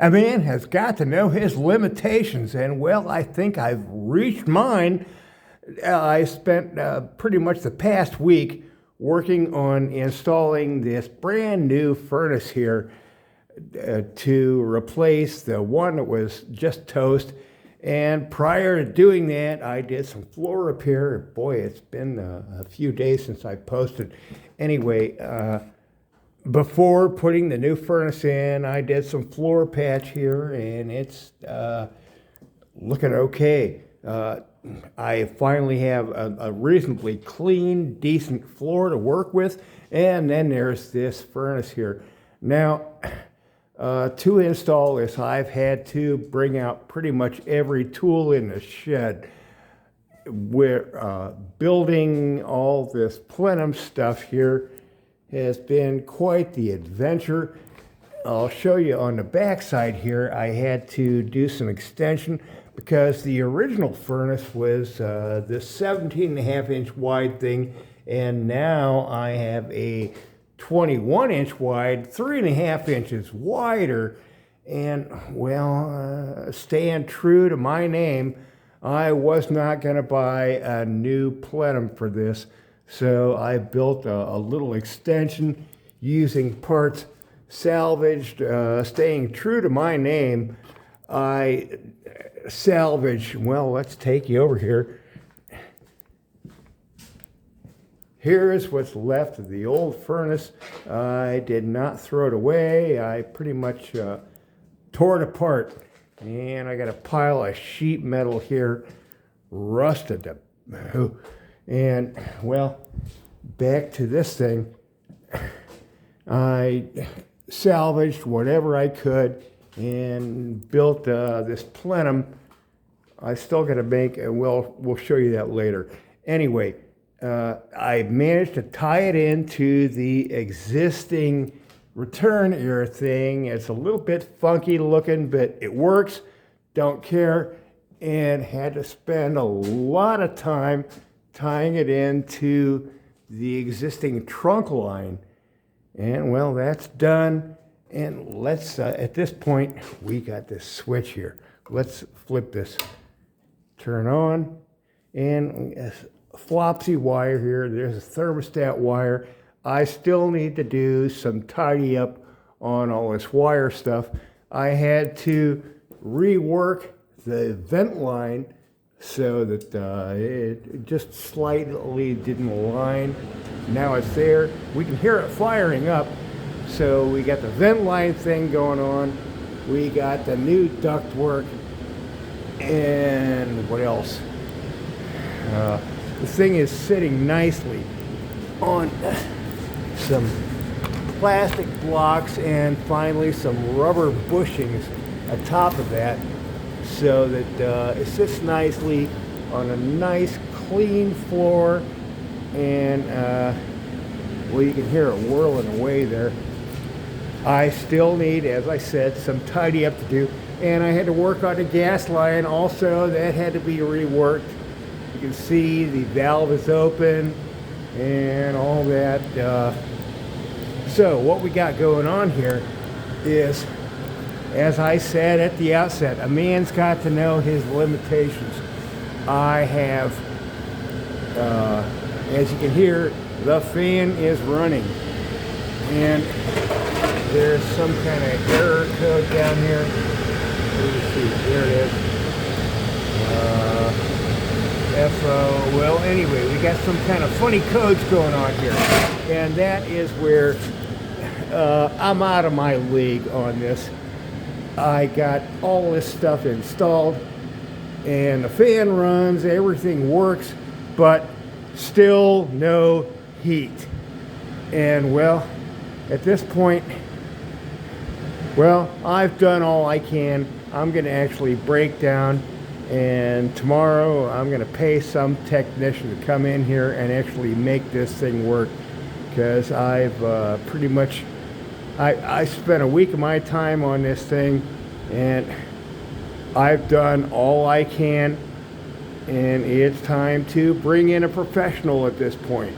A man has got to know his limitations, and well, I think I've reached mine. I spent pretty much the past week working on installing this brand new furnace here to replace the one that was just toast. And prior to doing that, I did some floor repair. Boy, it's been a few days since I posted. Anyway, before putting the new furnace in, I did some floor patch here, and it's looking okay. I finally have a reasonably clean, decent floor to work with, and then there's this furnace here. Now, to install this, I've had to bring out pretty much every tool in the shed. We're building all this plenum stuff here has been quite the adventure. I'll show you on the back side here. I had to do some extension because the original furnace was this 17.5-inch wide thing, and now I have a 21-inch wide, 3.5 inches wider. And well, staying true to my name, I was not going to buy a new plenum for this. So I built a little extension using parts salvaged, staying true to my name. I salvaged, well, let's take you over here. Here's what's left of the old furnace. I did not throw it away. I pretty much tore it apart. And I got a pile of sheet metal here, rusted to. And, well, back to this thing. I salvaged whatever I could and built this plenum. I still got to make, and we'll show you that later. Anyway, I managed to tie it into the existing return air thing. It's a little bit funky looking, but it works. Don't care. And had to spend a lot of time tying it into the existing trunk line. And well, that's done. And let's, at this point, we got this switch here. Let's flip this, turn on, and a flopsy wire here. There's a thermostat wire. I still need to do some tidy up on all this wire stuff. I had to rework the vent line so that it just slightly didn't align. Now it's there. We can hear it firing up. So we got the vent line thing going on. We got the new duct work. And what else? The thing is sitting nicely on some plastic blocks and finally some rubber bushings atop of that, so that it sits nicely on a nice clean floor. And well, you can hear it whirling away there. I still need, as I said, some tidy up to do, and I had to work on the gas line also. That had to be reworked. You can see the valve is open and all that. So what we got going on here is, as I said at the outset, a man's got to know his limitations. I have, as you can hear, the fan is running, and there's some kind of error code down here. Let me see, there it is. FO, well, anyway, we got some kind of funny codes going on here, and that is where I'm out of my league on this. I got all this stuff installed, and the fan runs, everything works, but still no heat. And well, at this point, well, I've done all I can. I'm going to actually break down, and tomorrow I'm going to pay some technician to come in here and actually make this thing work, because I've pretty much, I spent a week of my time on this thing, and I've done all I can, and it's time to bring in a professional at this point.